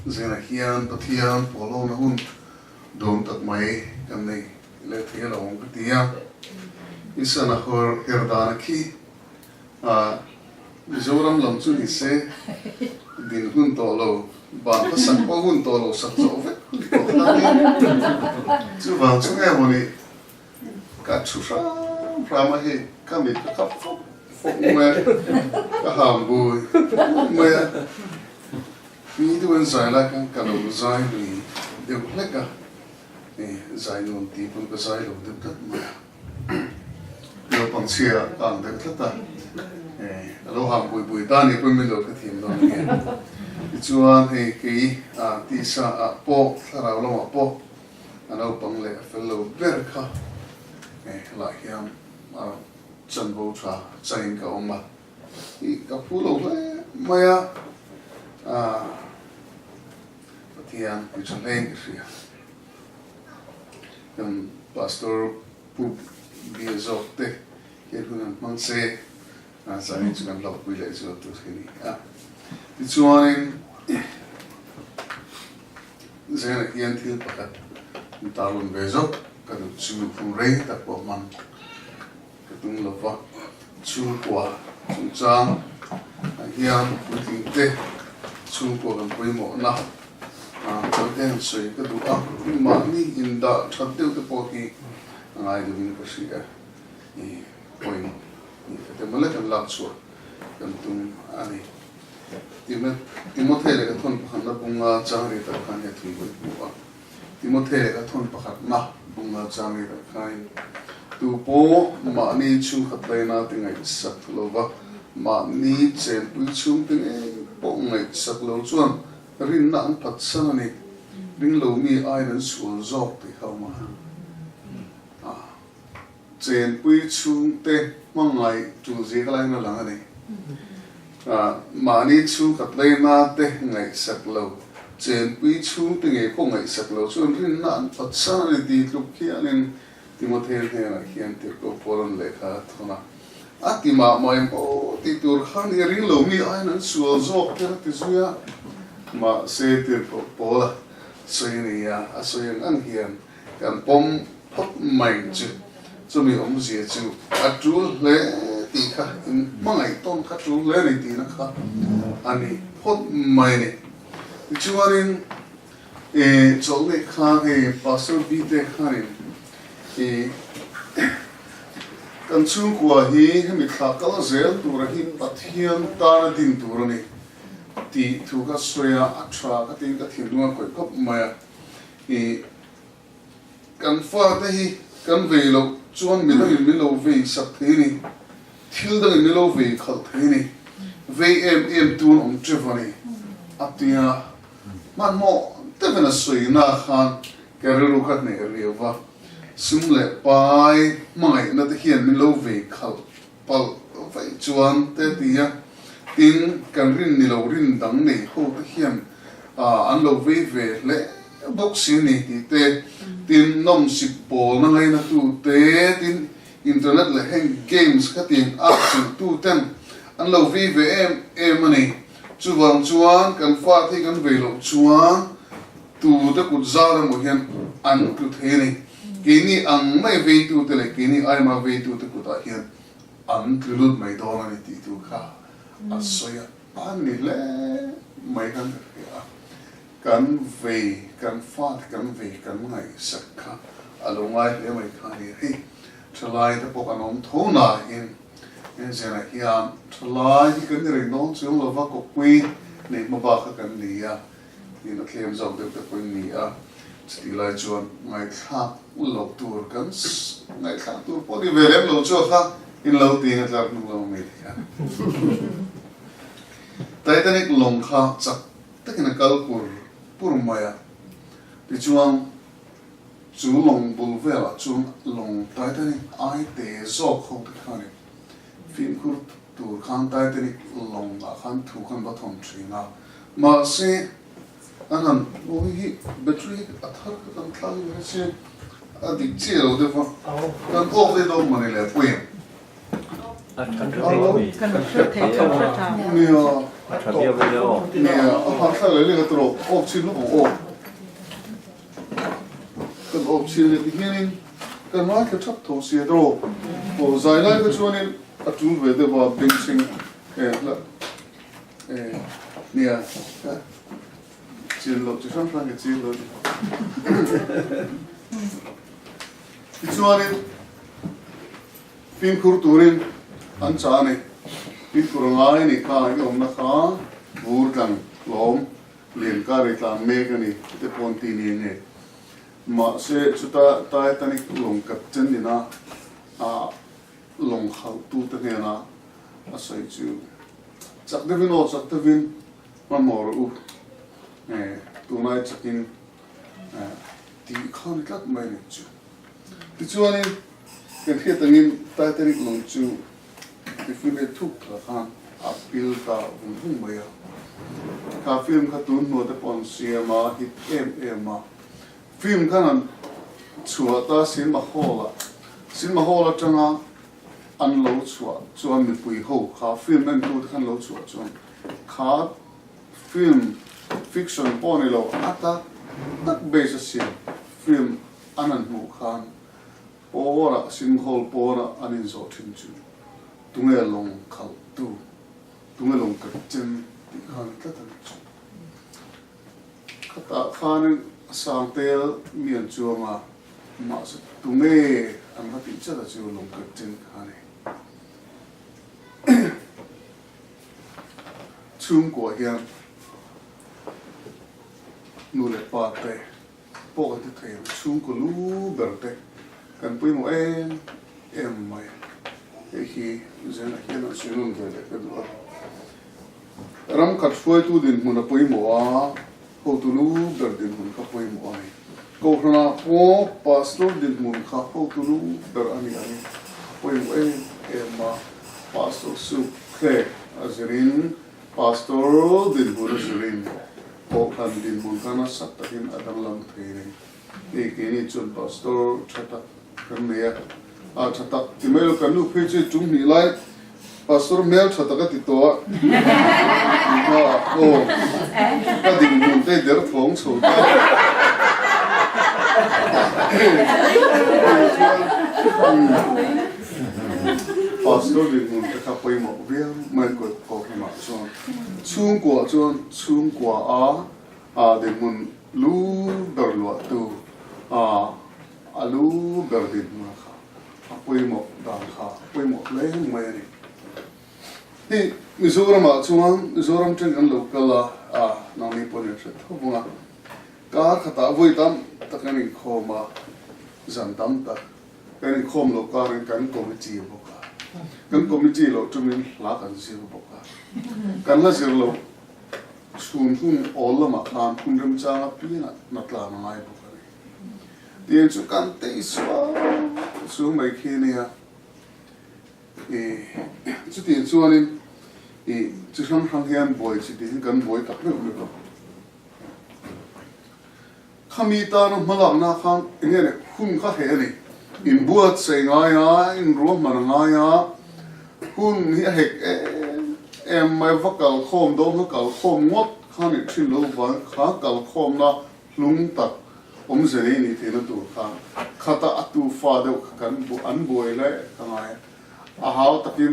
Zarzoliana PATHIAN polo na hun dom tak mai kan nei le thia lo ong tia isa na hor herdana ki Mizoram lam chu ni se din hun to lo ba ta sak po hun to lo sak zo ve chu ba chu nge mo ni ka chu sa pra ma he ka mi ka fo me ka ham bu me mi tu en sai la kan ka lo zai ni de le ka zai non ti pun ka sai lo de ka ma lo pang sia ang de ta lo ham bui ta ni pun mi lo ka thim don ni chuan he ki ti sa po thara lo po ano pang le fellow ber kha la hiam chan bo cha chain ka oma I ka pulo le maya PATHIAN ki chan heng sia kan pastor pu bi zote ke hunan man se sa ni chuan lo pui le zo tu skini ti chuan zena hian thil pakat talun bezo ka du chu fu re ta ko man ka tung lo va chu kwa chu chang hian puting te chu ko kan pui mo na ko ten soi ka du ma ni in da that deu te po ki ngai du ni ka si ka ni point ni te mala kan lak chu kan tung ani Timothy le ka thon pakhat na bunga changri ta khan he thui bui buwa Timothy le ka thon pakhat na bunga changri ta khan tu po ma ni chu khatlai na tingai sak lova ma ni chen pui chung tingai po ngai sak lo chuan rin na an phat san ani ring lo mi ai nan sul zok ti hauma chen pui chung te mangai tu je ka lai na lang ani mani chu katlai na te ngai sak lo chen pui chu te nge po ngai sak lo chuan rin na an phat san ani ti tluk khi anin Timothy he na hian ti ko polon le kha thona ti ma mai mo ti tur khan ni ring lo mi ai nan sual zok te ti zuya ma se ti ko pola soi ni ya a soi an hian kan pom phot mai chu mi om zia chu a tu le ti kha mangai ton kha tu le ni ti na kha ani phot mai ni chuanin chol le kha he pastor bi te khanin kan chu kwa hi mi thakal zel tur hi PATHIAN ta din tur ni ti thu ka soya atra ka tin ka thilunga koi kop maya kan fa te hi kan velo chuan mi lo ve sak the ni thil dang mi lo ve khal the ni ve tun om trevani atia man mo te vena soi na khan keru khat ne riwa sumle pai mai na te hian mi lo ve khal pal vai chuan te tia tin kan rin ni lo rin dang nei ho te hian an lo ve ve le boxing ni ti te tin nom sip pol na ngai na tu te tin internet le hang games khatin action tu ten an lo ve em ani chuwang chuan kan fa thi kan ve lo chuan tu te kut zara mo hian an tu the ni kini ang mai ve tu te le kini ai ma ve tu te kuta hian an tulut mai don ani ti tu kha asoya an ni le mai kan ya kan ve kan fa kan ve kan ngai sakha alongai le mai kha ni he thlai te pok anom thona in zena hian thlai kan ri non chung lo va ko pui nei ma ba kha kan ni ya ni na thlem zau de te pui ni a sti lai chuan ngai kha lo tur kan ngai kha tur po ni velem lo chu kha in lo ti na tlar nu lo me kha Titanic long kha chak takin kal pur maya ti chuan chu long bul vela chu long Titanic ai te zo kho te khani film kur tur khan Titanic long a khan thu khan ba thon thina ma se anan hi battery athar kan thal ni se adik che lo de fa kan off le do mani le pui ถ้าเลยเรียกตรกอบชิ้นลูกของอบกันอบชิ้นเลยที่นี่กันว่าแค่ชับทเสียตรกโอ้ใจไล่ก็ชวนนี่อัดจุนเวเดว่าเป็นสิ่งเนี่ยจีนเราจะช่างฟังกับจีนเราที่ชวนนี่ฟิล์มคูร์ตูรินอันจานี่ฟิล์มคูร์ง่ายนี่ข้าไอ้องนักข้าบูร์กันล้อมเลี้ยงการิตาเมกันนี่ที่ปนตีนี่เนี่ยมาเสร็จสุดท้ายตอนนี้ลงกับเจนนี่นะลงเขาตู้ตั้งเนี่ยนะอาศัยจูจักเดวินโอจักเดวินมันมอรูตัวนั้นจักินที่ข้านี่ก็ไม่เนี่ยจูที่ชวนนี่กันที่ตั้งนี้ตายตอนนี้ลงจูที่ฟิล์มทุกข์ละกันอัพพิลตาหุ่นไม่อะข้าฟิล์มขัดตุนโน้ตปอนเสียมาฮิตมาฟิล์มขนาดชัวตาสินมาโฮละจังอ่ะอันเราชัวจวนมีปุยโฮข้าฟิล์มนั่นดูที่ขันเราชัวจวนข้าฟิล์มฟิกชันปอนี่เราอัตตักเบสเสียฟิล์มอันนั้นหูขันปอระสินโฮลปอระอันนี้โจทินจูตุงเอลงเขาตู้ตุงเอลงกัดเจนที่ขันก็ตั้งจูข้าตาขันสางเตลมีอันจัวมาสุดตุงเออันนั้นที่จะจัวลงกัดเจนขันเองชุ่มกว่าเฮียนนูเล็บปากเตะปกติเทียมชุ่มกว่าลูเบอร์เตะกันปุ้ยโมไม่ไอ้ขี้เจนไอ้ขี้นั่นสิ่งนู้นเลยกันดูรำขัดช่วยตู้ดินมันปุ้ยโมเขาตู้ลูเบอร์ดินมันเขาปุ้ยโมไอ้ก็ขณะพอพาสโตร์ดินมันเขาตู้ลูเบอร์อันนี้ปุ้ยโมมาพาสโตร์สุขอาจริงพาสโตร์ดินบุรุษรินพอคันดินบุญกันนะสัตว์ที่อัดังลำเทียนนี่แค่นี้จนพาสโตร์ชัดกันเนี่ยชัดที่ไม่รู้กันลูกพี่จะจุ่มนี่ไล่พาสโตร์เมลชัดก็ติดตัวโอ้ก็ดินบุญได้เดือดร้อนสุดพาสโตร์ดินบุญจะขับไปหมดเรื่องไม่กดพอขนาดช่วงชุ่มกว่าดินบุญลูเบอร์ลัวตูลูเบอร์ดินมาค่ะไปหมดดังค่ะไปหมดเลยไม่เนี่ยที่มิโซรัมช่วงมิโซรัมเช่นกันลูกก็ละน้องนี่ปนอยู่สุดทุกวันก็ขัดวุ่ยตั้มตะกันนี่ข้อมาจันตั้มตะกันนี่ข้อมลูกการกันคอมมิตี้บอกกันคอมมิตี้ลูกจุ่มนี่หลักกันสิบอกกันละสิลูกชุนหุ่นออลมาคานหุ่นเริ่มจ้างปีนัดลาหน่อยบอกกันเดี๋ยวจุกันเตยสวาสูงไม่แค่นี้จุดที่ส่วนนี้จุดนั้นทางเฮียนบ่อยจุดที่กันบ่อยตักเรื่องเลยข้ามีตาโนมาหลังนาข้างอย่างเงี้ยหุ่นข้าเห็นนี่อินบวชเสียงายอินรวมมันง่ายหุ่นนี่เห็กไม่ว่ากัลโคมโดนกัลโคมงดข้านี่ชิลล์วันข้ากัลโคมนะลุงตัดเสียนี่ที่นั่นตัวข้าตาตัวฟ้าเดียวกันบุอันบ่อยเลยข้างไงหาตะกิน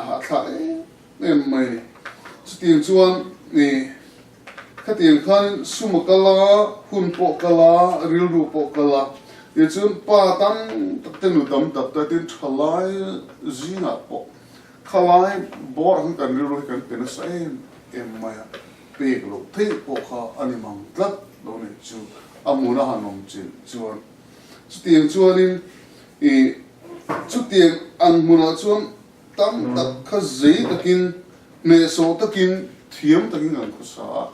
หาข้าไม่สติงชวนนี่ข้าติงขันสุมกลาหุ่นปกลาริลรูปกลาเดี๋ยวชวนป้าตั้งตักเต็มตั้มตับแต่ติงทลายจีน่าปกทลายบอร์กันริลรูกันเป็นเส้นไม่เปีกลูกที่ปกข้าอันนี้มังลัดโดนจูอามุนาหันมจินชวนสติงชวนนี่ชุดเตียงอันมุนาชวนตั้มตักข้าจีตะกินเนโซตะกินเทียมตะกินกันกุศล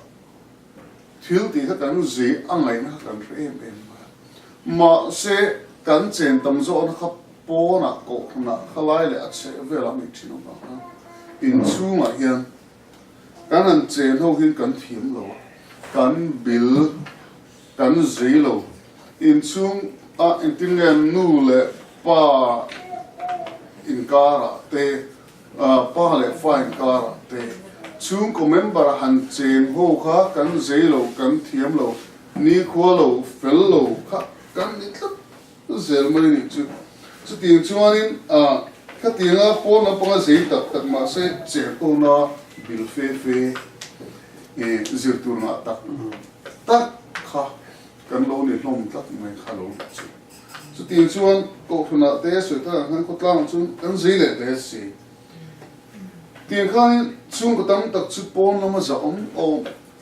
ทิลตีข้ากันจีอันไหนนะกันเอ็มมาเสกันเจนตั้มโจนะครับปอนักโกนักขลายเลยอัดเสเวลาไม่ทิ้งน้องอินชูมาเฮียนกันอันเจนเขาหินกันเทียมเรากันบิลกันจีเราอินชูอินติงเงินนู่เลยป้า in kara te pa le fa in kara te chung ko member han chen ho kha kan zelo kan thiam lo ni kho lo fel lo kha kan ni tla zel mari ni chu ting chuanin kha tinga pon na panga sei tak ma se che to na bil fe zir tur na tak kha kan lo ni hlom tak mai kha lo chu ting chuan ko thuna te soi ta han ko tlang chu kan zele te si tiền khai chung cái tấm đặc chút bốn nó mà rộng ô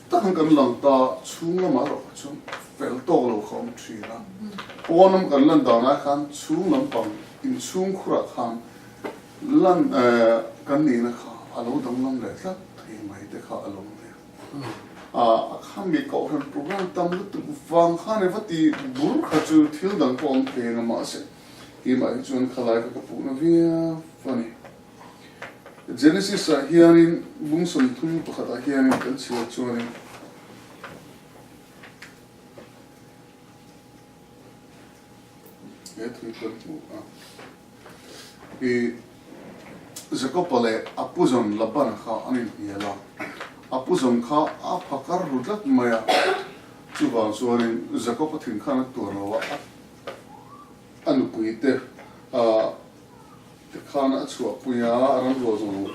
tất cả cần lần ta chung nó mà rồi chung phải to lâu không truy ra bốn nó cần lần đó na khăn chung lắm bằng in chung khu ra khăn lần cần gì nó khá alo đông lắm đấy lắm thì mấy cái khá alo đấy khăn bị cậu hơn program tâm lúc tụ vang khăn này phát đi bún khá chú thiếu đằng con tiền nó mà sẽ khi mà chúng khai lại cái phụ nó vía funny Genesis hianin bungsun thum pakhat hianin kan chhia chuanin thui kan mu Jacob le apuzon laban kha anin hiala apuzon kha a phakar rutlat maya chuwa chuanin Jacob thin khana turlawa anupui te khana chua puya aran ro zong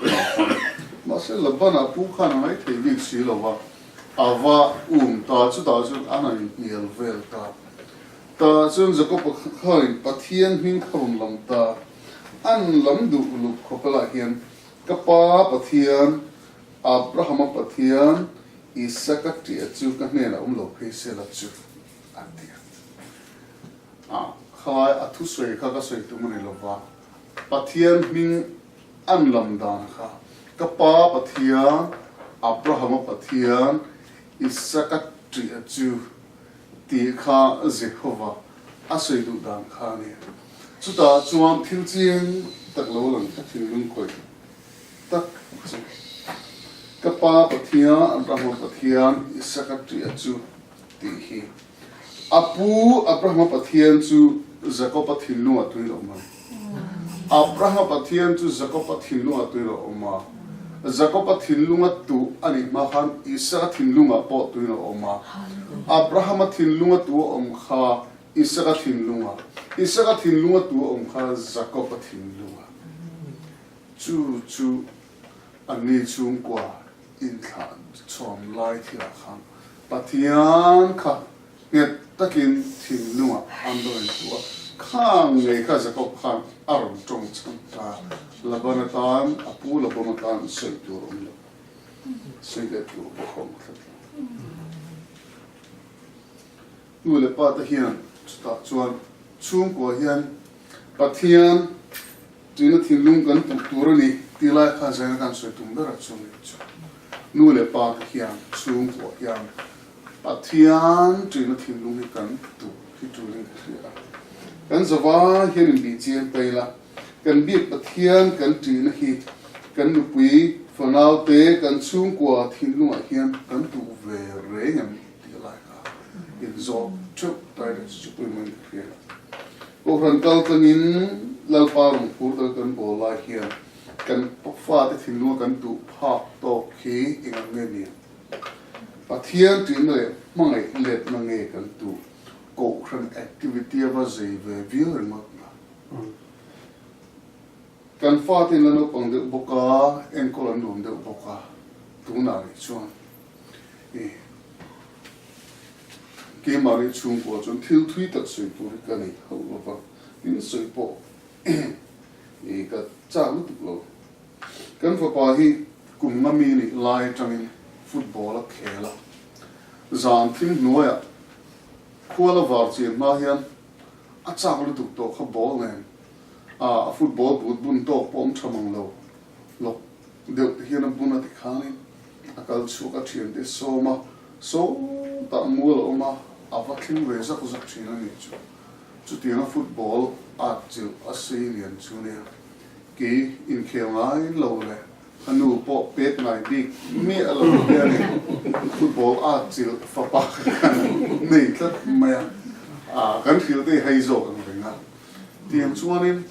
ma se labana pu khana mai thei bi si lowa ava ta chu anan niel vel ta chun Jacob khain pathian hing khom lam ta an lam du lu khopala hian kapa pathian Abraham pathian Isaac ti chu ka hne na lo phei se la chu atia khai athu soi kha ka soi tu mani lova Pathian hing an lam dan kha kapa pathian Abraham pathian Isaac ti chu ti kha Jehovah asoi du dan kha ni chuta chuan thil chiang tak lo lang THINLUNG koi tak chu kapa pathian Abraham pathian Isaac ti chu ti hi apu Abraham pathian chu Jacob THINLUNG atui lo ma Abraham pathian chu Jacob THINLUNG atui lo ma Jacob THINLUNG atu ani ma khan Isaac THINLUNG apo tui lo ma Abraham THINLUNG atu kha Isaac THINLUNG Isaac THINLUNG atu kha Jacob THINLUNG chu ani chung kwa in kha chom lai thila khan pathian kha nge takin THINLUNG andon tu khang nge kha Jacob khan aron trong chang ta labanatan apu labanatan sei tu rom lo sei de tu khom khat nu le pa ta hian sta chuan chung ko hian pathian tina THINLUNG kan tu tur ni tilai kha zaina kan soi tum bera chung ni chu nu le pa ta hian chung ko hian pathian tina THINLUNG ni kan tu hi tu ling khria kan zawa hian in bi chian peila kan bi pathian kan tina hi kan nu pui fanau te kan chung ko THINLUNG a hian kan tu ve re ngam tilai kha in zo chup tai de chu pui man khria o ran kal kanin lalparung pur dal kan bola hian kan fa te THINLUNG kan tu pha to khi in nge ni pathian tin le mangai let mangai kan tu ko khan activity ava zai ve vil remote na kan fa tin lano pang de boka en ko lan dum de boka tu na ri chuan ke mari chung ko chon thil thui tak soi tur ka ni ho lo ba in soi po ka cha lu tu lo kan fa pa hi kum ma mi ni lai tangin football a khela zan thim noya khuala var chen ma hian a chang lu tu to kha ball nen a football but bun to pom thamang lo deu hian a bun a ti khani a kal chu ka thian de so ta mu lo ma a va thim ve za ku za thina ni chu ti na football a chu a Australian chu ne ke in khel ngai lo le anu po pet ngai dik mi a lo ni football a chu fa pa nei tlat ma kan thil te hei zo kan venga tiam chuanin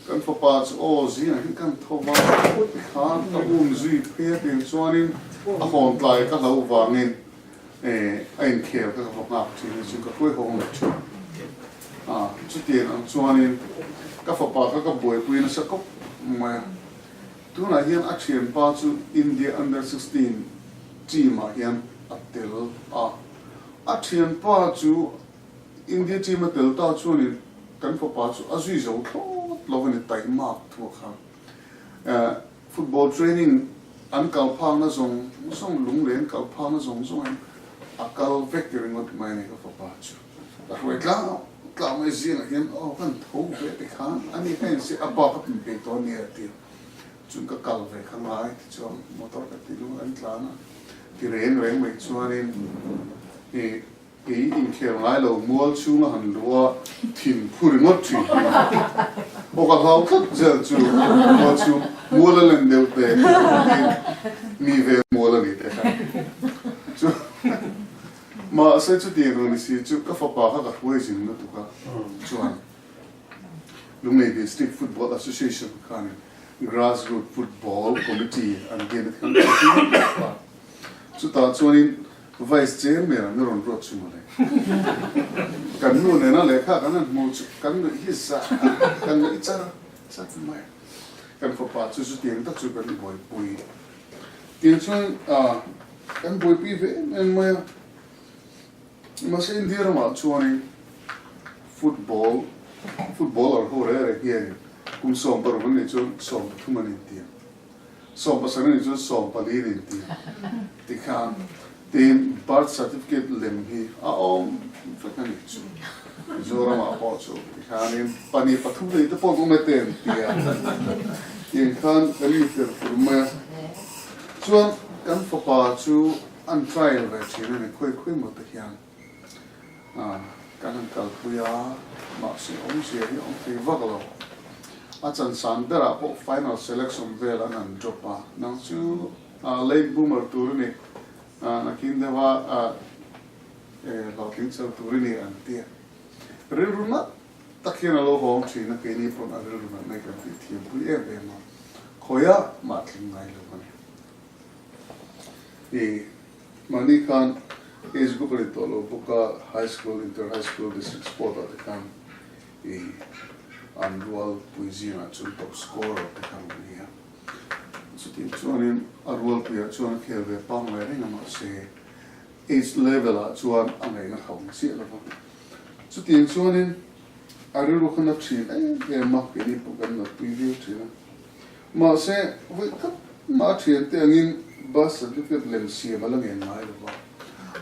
kan fa pa chu o zia hin kan thova put khan ta zui phe tin chuanin a hon tlai ka lo wangin ein khel ka fa ngap thi chu ka koi hong chu chu tiền ang chuanin ka fa pa ka boi pui na sa ko ma tu na hian a thian pa chu India under 16 team a hian atel a thian pa chu India team atel ta chuanin kan fa pa chu a zui zo thlot lovin tai mak thu kha football training an kal phang na zong lung len kal phang na zong a kal vectoring what mai ne ka fa pa chu ta hoi tla mai zin again kan tho ve te khan ani kan se a ba ka pe to ni ati chung ka kal ve khang lai ti chong motor ka ti lu an tla na ti ren mai chuanin in khel ngai lo mual chu na han lua thin phuri ngot thi o ka hau khat zel chu mo chu mual len deu te mi ve mual ni te chu ma sai chu ti ro ni si chu ka fa pa ka hoi jing na tu ka chuan Lungai District Football Association kan grassroots football committee and game kan chu ta chuanin vice chairman na ron ro chu male kan nu ne na le kha kan mo chu kan hi sa kan i cha mai kan fa pa chu tiang ta chu kan boi pui tiang chuan kan boi pi ve en mai ma se India ma chuanin footballer ho re hian kum som par man ni chu som thuman in tiang som pa sang ni chu som pa li in tiang ti khan tin birth certificate lem hi fakan chu zora ma po chu khanin pani pathu le te po me ten tia in khan kali fer furma chuan kan fa pa chu an trial ve thina ne khoi mo te hian kan kal puya ma si se hi te vagalo a chan san dera po final selection vel an dropa nang chu late boomer tur ni nakin dewa lauting chau turini an tia rilruna takhina lo hom thina ke ni pon rilruna mai kan ti thiam pui e ma khoya ma thling ngai lo mani mani kan is gupri to lo buka high school inter high school district sport at kan annual puizina chun top scorer at kan ni so tin chuanin arwal pia chuan khelve pang le ringa ma se age level a chuan angai na khawng si la ba chu tin chuanin ariru khana thin ma ke ni pukan na preview thina ma se we ka ma thien te angin bus certificate lem si ma la ngen ngai lo ba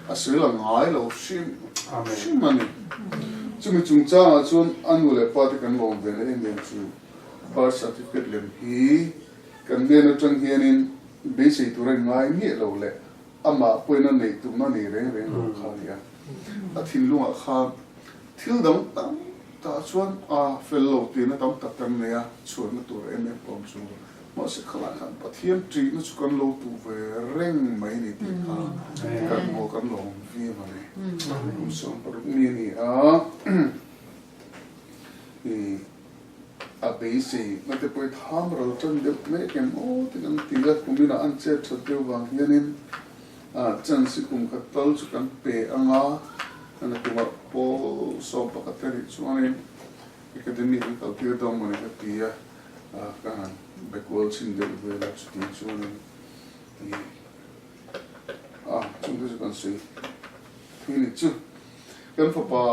asila ngai lo shim mani chumi chungcha chuan anule pa te kan ngom ve le en chu birth certificate lem hi kan ne na tang hianin basic turai ngai nge lo le ama poina nei tu na nei reng lo kha ya a thinlung a kha thil dam tam ta chuan fellow ti na tam tak tam ne ya chuan na tur em pom chu ma se khala khan pathian tri na chu kan lo tu ve reng mai ni ti kha kan mo kan lo vi ma ne so par ni ni a basic na te poi tham ro chon de me kem te kan tila kumina an che chote wang hianin chan si kum ka tal chu kan pe anga ana kuma po so pa ka teri chuanin academy ka pia dom mo ne ka pia kan backward sin de we la chu ti chuanin chung de kan sei thini chu kan fa pa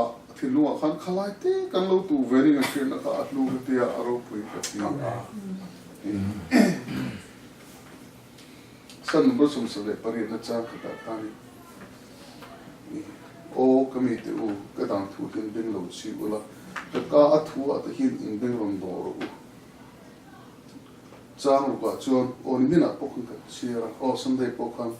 thilunga khan khalai te kan lo tu very na chen ka atlu te aro pui ka ti san number sum se le pari na cha ka ta ni o committee u ka dang thu tin bin lo chi ula ka athu at hin in bin ron do ro chang ru ka chuan on min a pokhan ka chira o sunday pokhan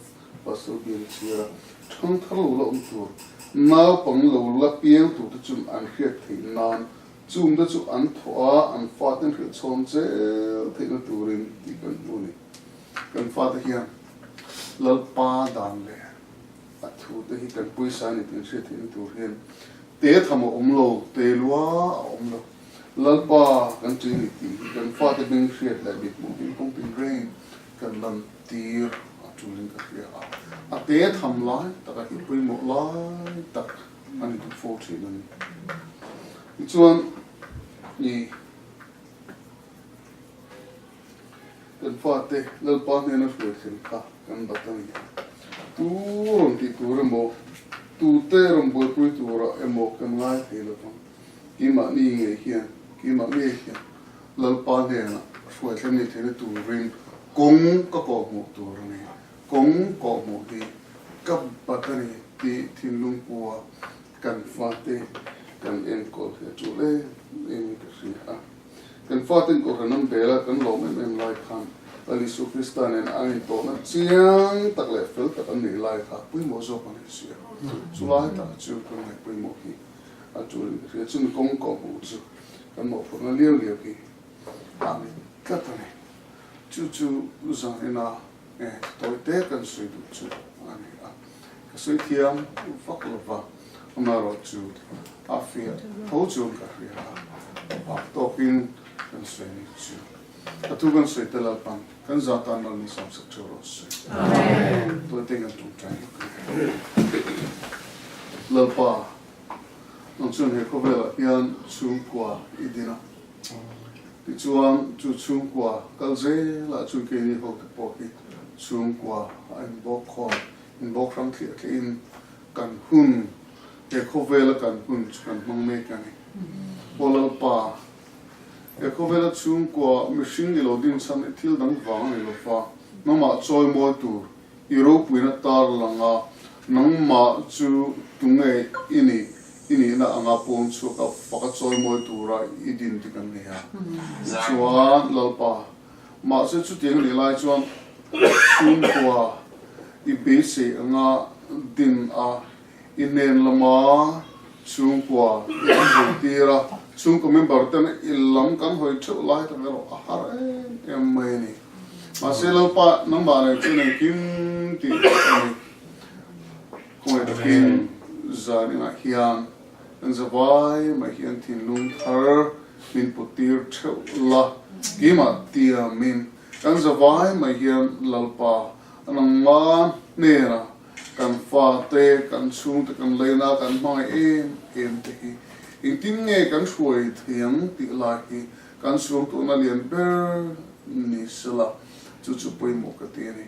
pastor bin chira thong thalo lo tu nao pang lo la piang tu chum an khiat thei nan chum da chu an thoa an fa ten khil chom che thei na turin ti kan uni kan fa ta hian lal pa dan le a thu te hi kan pui sa ni tin che thei na tur hian te thamo om lo te lua om lo lalpa kan trinity kan fate bing create la bit mo in kong ping rain kan lam tir atuling ka ria a te tham lai ta ka pui mo lai tak ani tu 40 nan chuan ni kan fate lalpa ne na fue khin ka kan batang tu ron ti tu mo tu te ron bo pui tu ra emo kan ngai the lo tong ki ma ni nge hian ki ma nge hian lalpa ne na fue khin ni the tu rin kong ka ko mo tu ra ne kong ko mo di kap batani ti THINLUNG kwa kan fate kan en ko he tu le en ka si a kan fate ko ranam bela kan lo men lai khan ali su kristan en ai to na chiang tak le fel tak an ni lai kha pui mo zo pan si su lai ta chu ko ngai pui mo ki a chu ri chu kong ko mo chu kan mo pho na liu liu ki a ka ta ne chu chu za ina toi te kan sui du chu ani a ka sui thiam fak lo va ma ro chu a fia ho chu ka ri a to pin kan sui ni chu a tu kan sui te la pan kan za ta na ni sam sa chu ro sui amen to te kan tu trai la pa non chu he ko vela yan chu kwa idina ti chuang chu chung kwa kal ze la chu ke ni ho te po ki chung kwa in bok kho in bok ram thia ke in kan hun ke kho vela kan hun kan mong me kan ni polal pa ke kho vela chung kwa machine ni lo din san thil dang wang ni lo fa no ma choi mo tu europe wina tar langa nang ma chu tungai ini na anga pon chu ka paka choi mo tu ra idin ti kan ne ha chuan lalpa ma se chu tiang ni lai chuan chung kwa I be se anga din a inen lama chung kwa i tira chung ko member tan ilam kan hoi thu lai ta ro a har em mai ni ma se lalpa nang ba ne chu ne kim ti ni ko e kin zani na hian an zawai ma hian THINLUNG thar min putir theu la kima tia min kan zawai ma hian lalpa anang ma nera kan fa te kan chung te kan leina kan mai em te hi in tin nge kan hruai thiang ti la hi kan chung tu na lian ber ni sala chu chu poi mo ka ti ni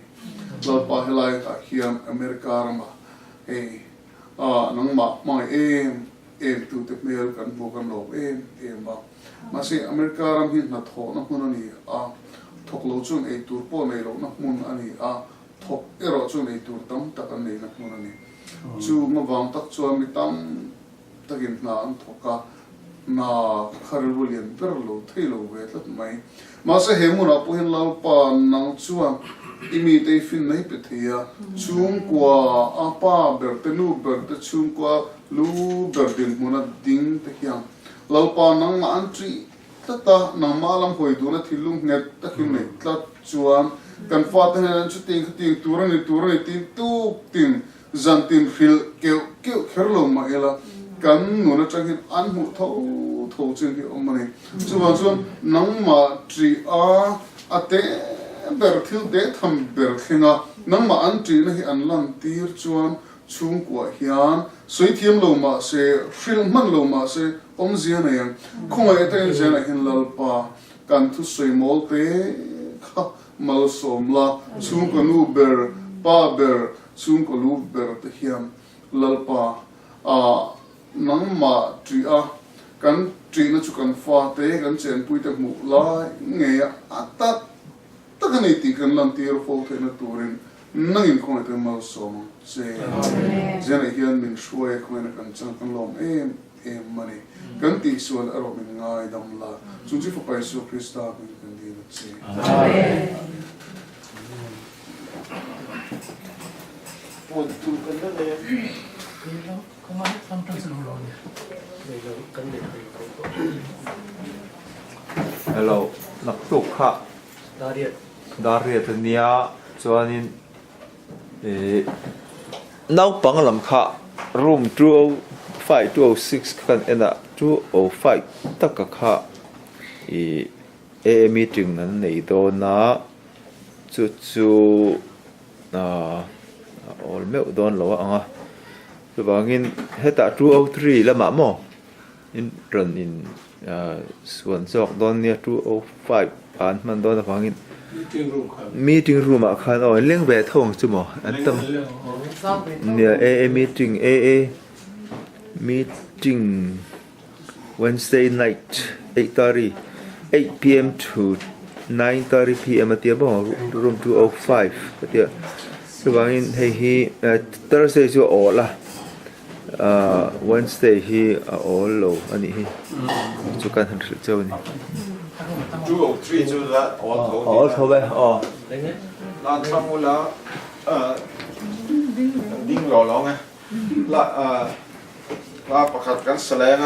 lalpa helai ka hian america rama nang ma mai em tu te mel kan bo kan lo em ba ma se america ram hin na tho na hun ani a thok lo chung e tur po nei lo na mun ani a thok ero chung e tur tam tak an nei na mun ani chu ma wang tak chu mi tam takin na an thoka na kharulien per lo thei lo ve tat mai ma se hemun a po hin lau pa nang chuan imi te fin nei pe thia chung kwa apa ber te nu ber te chung kwa lu ber din muna ding te hiam lalpa nang ma an tri tata nang ma lam hoi du na THINLUNG nget takin nei tlat chuan kan fa te han chu ting turani tin tu tin zan tin fil keu kherlo ma ela kan nu na changin an mu tho chen ki omani chuan nang ma tri a ate ber thil de tham ber khinga nang ma an tri na hi an lang tir chuan chung kwa hian soi thiam lo ma se film man lo ma se om zia na yang khong ai ten zia na hin lalpa kan thu soi mol te kha mal som la chung ko nu ber pa ber chung ko lu ber te hiam lalpa nang ma tri a kan tri na chu kan fa te kan chen pui te mu la nge a ta kan nei ti kan lam tir fo te na turin nangin khong ai te mal som se zena hian min shue khoi na kan chang kan lom em mani kan ti sual aro min ngai dam la chu chi fa pai su krista min kan di na che amen một tu cần đất này không ai không trong sự rồi này là cần để hello nak tuk kha dariat nia chuanin nau pang lam kha room 205 206 kan ena 205 taka kha AA meeting nan nei do na chu all meu don lo anga so bangin heta 203 lama mo in run in suan sok don nia 205 an man don bangin meeting room a khan o leng ve thong chu mo an tam nia AA meeting Wednesday night 8 p.m. to 9:30 p.m. at the room 205 at the bangin hey Thursday so all la Wednesday he all low ani hi chu kan han thil chau ni 203 chu la all thobe la thamula ding lo lo nga la pakhat kan saleng